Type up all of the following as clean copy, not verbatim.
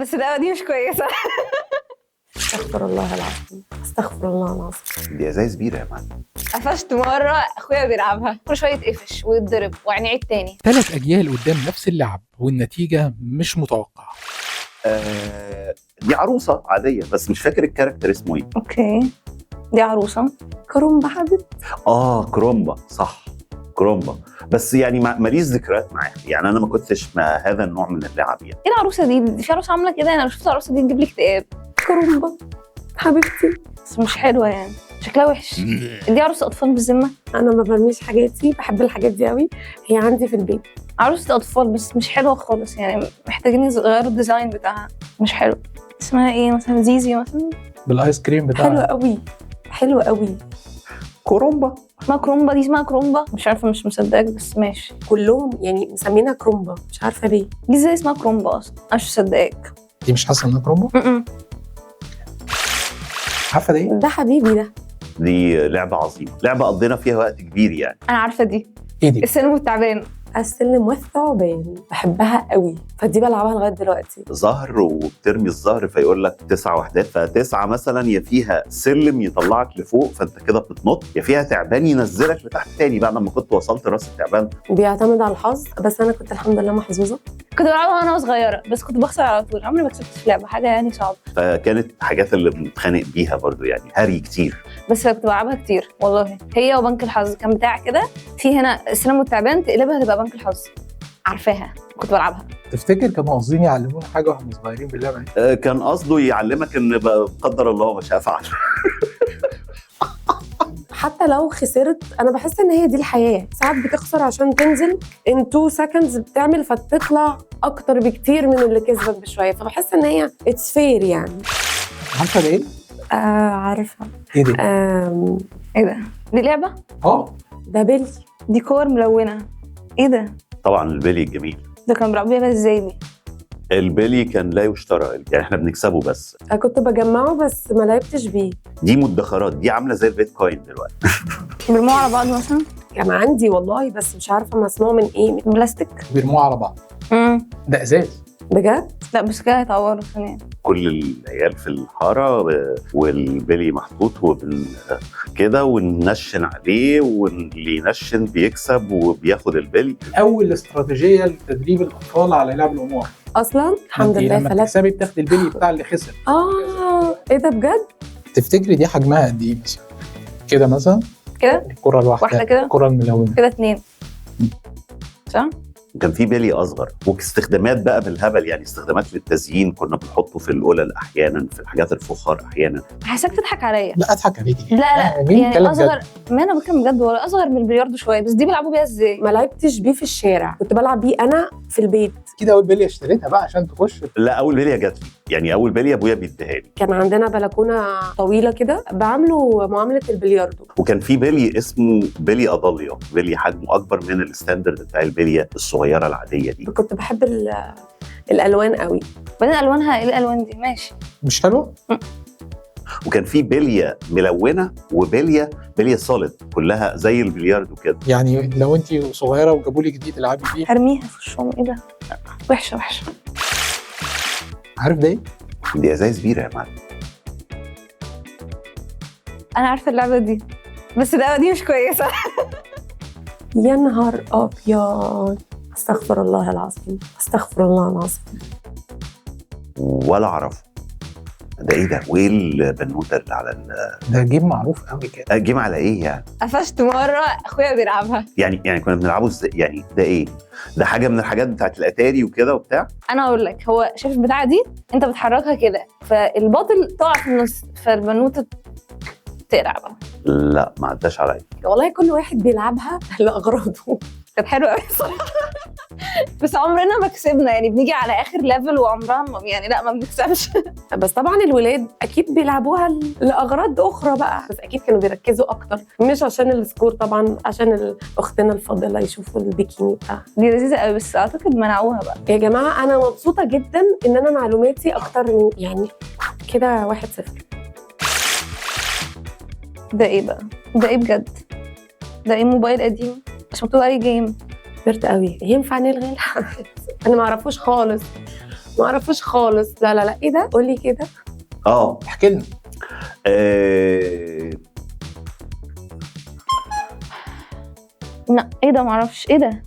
بس اللعبة دي مش كويسة. استغفر الله العظيم، استغفر الله العظيم. دي ازايز بيرة يا معلم. قفشت مرة اخويا بيلعبها كل شوية يتقفش ويتضرب وبعدين يعيد تاني. 3 أجيال قدام نفس اللعب والنتيجة مش متوقعة. دي عروسة عادية بس مش فاكر الكاركتر اسمه ايه. اوكي دي عروسة كرومبا حبيبتي. كرومبا صح، كرومبا. بس يعني ماليش ذكريات معاها، يعني انا ما كنتش مع هذا النوع من اللعب يعني. ايه العروسة دي في عروسة عاملة كده، انا لو شفت العروسة دي تجيب لي اكتئاب. كرومبا حبيبتي. بس مش حلوة يعني، شكلها وحش. دي عروسة اطفال بالذمة. انا ما برميش حاجاتي، بحب الحاجات دي قوي، هي عندي في البيت. عروسة اطفال بس مش حلوة خالص يعني، محتاجين يغيروا الديزاين بتاعها، مش حلو. اسمها ايه مثلا؟ زيزي مثلا بالآيس كريم بتاعها. حلوة قوي، حلوة قوي. كرومبا اسمها كرومبا، دي اسمها كرومبا، مش عارفة، مش مصدقك بس ماشي. كلهم يعني مسمينها كرومبا، مش عارفة ليه. دي ازاي اسمها كرومبا اصلا؟ انا مش مصدقك. دي مش حاسة إنها كرومبا؟ عارفة دي؟ ده حبيبي ده. دي لعبة عظيمة، لعبة قضينا فيها وقت كبير يعني. انا عارفة دي، إيه دي؟ السلم والتعبان. السلم والثعبان، بحبها قوي، فدي بلعبها لغاية دلوقتي. زهر وبترمي الزهر فيقول لك 9 وحدات، فتسعة مثلا يا فيها سلم يطلعك لفوق فانت كده بتنط، يا فيها تعبان ينزلك لتحت تاني بعد ما كنت وصلت راس التعبان. بيعتمد على الحظ، بس انا كنت الحمد لله محظوظة. كنت بلعبها وانا صغيرة بس كنت بخسر على طول، عمري ما كسبت في لعبة، حاجة يعني صعبة. فكانت حاجات اللي بنتخانق بيها برضو يعني، هري كتير. بس كنت بلعبها كتير والله. هي وبنك الحظ كان بتاع كده، في هنا السلم والتعبان تقلبها تبقى بنك الحظ، عارفاها، كنت بلعبها. تفتكر كانوا قاصدين يعلمونا حاجة واحنا صغيرين باللعبة دي؟ كان قصده يعلمك ان قدر الله ما شاء فعل. حتى لو خسرت انا بحس ان هي دي الحياه، ساعات بتخسر عشان تنزل in 2 seconds بتعمل فتطلع اكتر بكتير من اللي كسبك بشويه، فبحس ان هي it's fair يعني. عارفة ايه؟ عارفه. ايه دي؟ ايه ده؟ دي لعبة؟ ده بيلي. دي كور ملونة. ايه ده؟ طبعا البلي الجميل. ده كانوا بيلعبوا بيها ازاي دي؟ البلي كان لا يشترى، يعني احنا بنكسبه بس. كنت بجمعه بس ما لعبتش بيه. دي مدخرات، دي عامله زي البيتكوين دلوقتي. بيرموها على بعض مثلا؟ كان عندي والله بس مش عارفه مصنوع من ايه. من بلاستيك؟ بيرموها على بعض. ده ازاز بجد؟ لا بس كده هيتعوروا ثانيا. كل العيال في الحاره والبلي محطوط كده وننشن عليه، واللي ينشن بيكسب وبياخد البلي. أول استراتيجية لتدريب الأطفال على لعب القمار. اصلا الحمد لله لما فلت. تكسبي بتاخدي البلي بتاع اللي خسر. ايه ده بجد؟ تفتكري دي حجمها قد ايه مثلا؟ كده مثلا؟ كده؟ الكرة الواحدة. واحدة كده؟ الكرة الملونة كده 2 صح؟ كان في بلي اصغر، واستخدامات بقى بالهبل يعني، استخدامات للتزيين كنا بنحطه في القلل احيانا، في الحاجات الفخار احيانا. حاساك تضحك عليا. لا اضحك عليكي. لا مين يعني كلام اصغر. جد؟ ما انا بتكلم بجد، ولا اصغر من البلياردو شويه، بس دي بيلعبوا بيها ازاي؟ ما لعبتش بيه في الشارع، كنت بلعب بيه انا في البيت. كده اول بليه اشتريتها بقى عشان تخش. لا اول بليه جات لي، يعني اول بليه ابويا بيديها لي. كان عندنا بلكونه طويله كده بعمله معامله البلياردو. وكان في بلي اسمه بلي اضاليا، بلي حجمه اكبر من الستاندرد بتاع البليه الصغيره العاديه دي. كنت بحب الالوان قوي. بعدين الوانها ايه الالوان دي؟ ماشي مش حلو؟ وكان في بليه ملونه وبليه سوليد كلها زي البلياردو كده. يعني لو انت صغيره وجابوا لي جديد تلعبي بيه. هرميها في وشهم. ايه ده؟ وحشه. عارف ده ايه؟ دي ازايز بيرة يا معلم. انا عارفه اللعبه دي بس اللعبه دي مش كويسه. يا نهار ابيض، استغفر الله العظيم، استغفر الله العظيم. ولا اعرفه ده ايه ده، وايه البنوته اللي على ده جيم معروف قوي كده. جيم على ايه يعني؟ قفشت مره اخويا بيلعبها. يعني كنا بنلعبه ازاي يعني؟ ده ايه ده؟ حاجه من الحاجات بتاعت الاتاري وكده وبتاع. انا اقول لك، هو شايف البتاعه دي انت بتحركها كده فالباطل تقع في النص فالبنوته تقلع بقى. لا ما عداش عليا والله كل واحد بيلعبها لاغراضه. كانت حلوه قوي الصراحه. بس عمرنا ما كسبنا يعني، بنيجي على اخر ليفل وعمرها يعني لا ما بنكسبش. بس طبعا الولاد اكيد بيلعبوها لاغراض اخرى بقى، بس اكيد كانوا بيركزوا اكتر، مش عشان السكور طبعا، عشان اختنا الفاضله يشوفوا البيكيني بتاعها. دي لذيذه قوي بس اعتقد منعوها بقى. يا جماعه انا مبسوطه جدا ان انا معلوماتي اكتر من يعني كده 1-0. ده ايه بقى؟ ده ايه بجد؟ ده ايه؟ موبايل قديم مش مكتوب عليه جيم. كبرت قوي، ينفع نلغي الحاجات؟ انا ما اعرفوش خالص، ما اعرفوش خالص. لا لا لا، ايه ده؟ قولي كده. احكي لنا. لا ايه ده، معرفش ايه ده.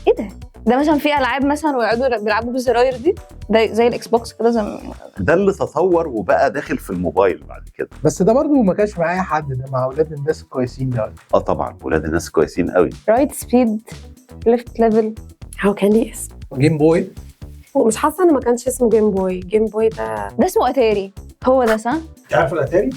ايه ده؟ ده مثلا في العاب مثلا ويقعدوا بيلعبوا بالزراير دي، ده زي الاكس بوكس كده ده اللي تطور وبقى داخل في الموبايل بعد كده. بس ده برضو ما كانش معايا حد، ده مع اولاد الناس الكويسين ده. طبعا ولاد الناس كويسين قوي. رايت سبيد، ليفت ليفل. هو كان ليه اسم؟ جيم بوي. ومش حاسه ان ما كانش اسمه جيم بوي. جيم بوي ده اسمه اتاري، هو ده صح؟ عارف الاتاري؟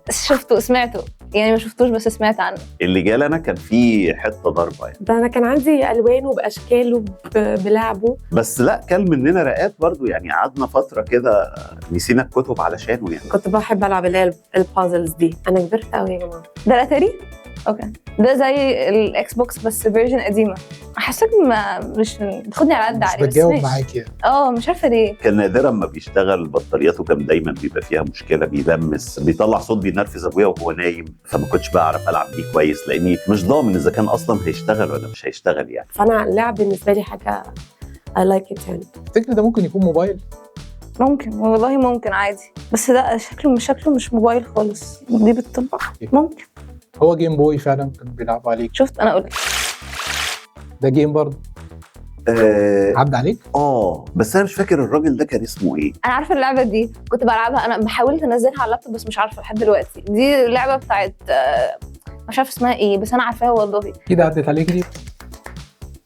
شفته سمعته يعني، ما شفتوش بس سمعت عنه. اللي جالي انا كان فيه حته ضربه يعني، ده انا كان عندي الوانه باشكاله بلعبه. بس لا كل مننا رقات برضو يعني، قعدنا فتره كده نسينا الكتب علشانه يعني. كنت بحب العب اللي هي البازلز دي. انا كبرت قوي يا جماعه. ده الاتاري؟ اوكي، ده زي الاكس بوكس بس فيرجن قديمه. حاساك مش بتاخدني على قد مش عليه. بتجاوب ماشي. معاك يعني. مش عارفه ليه. كان نادرا ما بيشتغل، بطارياته كان دايما بيبقى فيها مشكله، بيدمس، بيطلع صوت بينرفز ابويا وهو نايم، فما كنتش بعرف العب بيه كويس لاني مش ضامن اذا كان اصلا هيشتغل ولا مش هيشتغل يعني. فانا اللعب بالنسبه لي حاجه I like it يعني. تفتكر ده ممكن يكون موبايل؟ ممكن والله، ممكن عادي، بس ده شكله مش موبايل خالص. دي بتطبق ممكن. هو جيم بوي فعلا كان بيلعب عليك. شفت انا قلت ده جيم برضه. عدى عليك؟ بس انا مش فاكر الراجل ده كان اسمه ايه. انا عارفه اللعبه دي، كنت بلعبها. انا بحاولت انزلها على اللابتوب بس مش عارفه لحد دلوقتي. دي اللعبه بتاعت مش عارفه اسمها ايه، بس انا عارفاها والله. كده عدت عليك دي.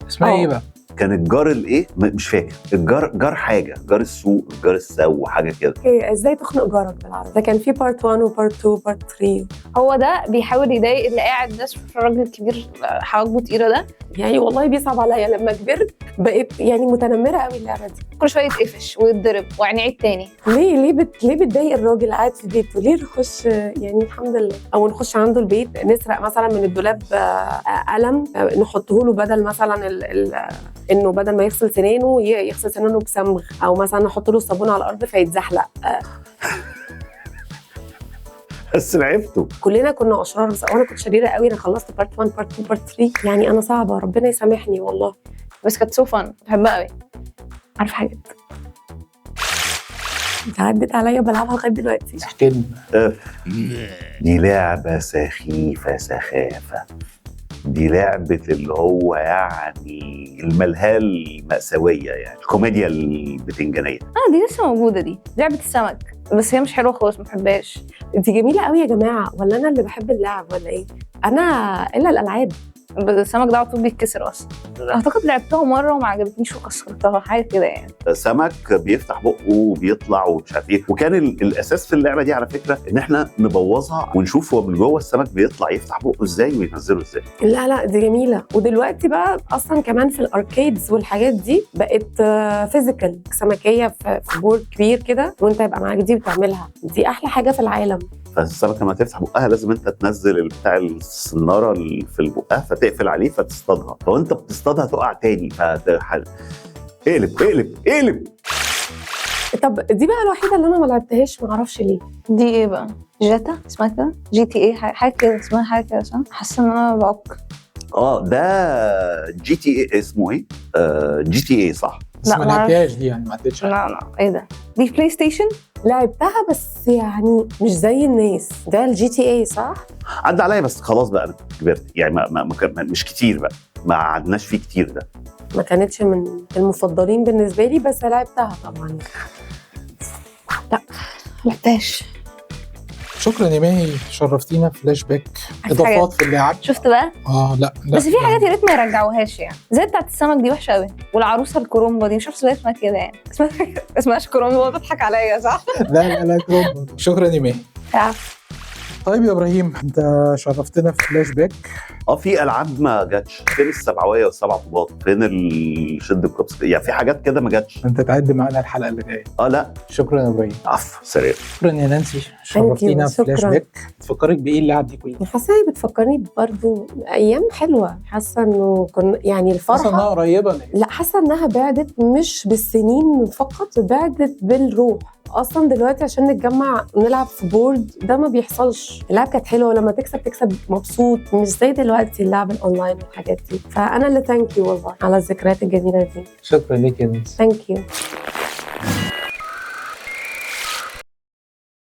اسمها ايه بقى؟ كان الجار الايه مش فاكر، جار حاجه، جار السوق، جار السو، حاجه كده. ازاي تخنق جارك بالعربي؟ ده كان في بارت 1 وبارت 2 وبارت 3. هو ده بيحاول يضايق اللي قاعد ده. شوف الراجل الكبير حواجبه تقيله ده، يعني والله بيصعب عليا. لما كبرت بقيت يعني متنمره قوي اللعبه دي. كل شويه يتقفش ويتضرب ويعني عيد تاني. ليه بتضايق الراجل قاعد في بيته؟ ليه نخش يعني الحمد لله، او نخش عنده البيت نسرق مثلا من الدولاب قلم نحطه له، بدل مثلا انه بدل ما يغسل سنانه يغسل سنانه بصمغ، او مثلا نحط له الصابون على الارض فيتزحلق. بس لعبته. كلنا كنا اشرار، بس انا كنت شريره قوي. انا خلصت بارت 1 بارت 2 بارت 3 يعني. انا صعبه، ربنا يسامحني والله. بس كانت سو فن، بحبها قوي. عارفه حاجات عدت عليا بلعبها لغايه دلوقتي. احكي لنا. دي لعبه سخيفه سخافه. دي لعبة اللي هو يعني الملهى المأساوية يعني، الكوميديا البتنجانية. دي لسه موجودة. دي لعبة السمك، بس هي مش حلوة خالص، ما بحبهاش. دي جميلة قوي يا جماعة، ولا أنا اللي بحب اللعب ولا إيه؟ أنا إلا الألعاب. السمك ده على طول بيتكسر اصلا. اعتقد لعبتها مره وما عجبتنيش وكسرتها، حاجه كده يعني. سمك بيفتح بقه وبيطلع ومش عارف ايه، وكان الاساس في اللعبه دي على فكره ان احنا نبوظها ونشوف هو من جوه السمك بيطلع يفتح بقه ازاي وينزله ازاي. لا دي جميله. ودلوقتي بقى اصلا كمان في الاركيدز والحاجات دي بقت فيزيكال، سمكيه في بورد كبير كده وانت يبقى معاك دي وتعملها. دي احلى حاجه في العالم. فالسمكه لما تفتح بقها لازم انت تنزل بتاع السناره اللي في بقها فتقفل عليه فتصطادها، فوانت بتصطادها تقع تاني اقلب. طب دي بقى الوحيده اللي انا ما لعبتهاش، ما اعرفش ليه. دي ايه بقى؟ جاتا اسمها كده؟ جي تي ايه حاجه كده اسمها، حاجه كده صح؟ حاسه ان انا بعك. ده جي تي ايه. اسمه ايه؟ جي تي ايه صح؟ بس ما لعبتهاش دي يعني، ما عدتش. لا ايه ده؟ دي بلاي ستيشن؟ لعبتها بس يعني مش زي الناس. ده الجي تي اي صح؟ عدى عليا بس خلاص بقى انا كبرت يعني، مش كتير بقى، ما عدناش فيه كتير. ده ما كانتش من المفضلين بالنسبه لي، بس لعبتها طبعا. لا لعبتهاش. شكرا يا ماهي، شرفتينا في فلاش باك. اضافات في اللعب. شفت بقى؟ لا بس في حاجات يا ريت ما يرجعوهاش يعني، زي بتاعت السمك دي وحشه قوي، والعروسه الكرومبا دي مش عارفه اسمها كده يعني. اسمهاش كرومبا، بتضحك عليا صح؟ لا كرومبا. شكرا يا ماهي. طيب يا ابراهيم، انت شرفتنا في فلاش باك. في العاب ما جاتش. فين السبعويه والسبع طوبات؟ فين الشد الكوبس؟ يعني في حاجات كده ما جاتش. انت تعد معانا الحلقه اللي جايه. لا شكرا يا ابراهيم. عفو سريع. شكرا يا نانسي، شرفتينا في فلاش باك. تفكرك بايه اللعب دي كلها؟ حاسه هي بتفكرني برضو ايام حلوه. حاسه انه كنا يعني الفرحه، حاسه انها قريبه ليه؟ لا حاسه انها بعدت مش بالسنين فقط، بعدت بالروح. اصلا دلوقتي عشان نتجمع ونلعب في بورد ده ما بيحصلش. اللعب كانت حلوه، لما تكسب مبسوط، مش زي دلوقتي اللعب الاونلاين والحاجات دي. فانا اللي ثانك يو والله على الذكريات الجميله دي. شكرا ليك يا نانسي. ثانك يو.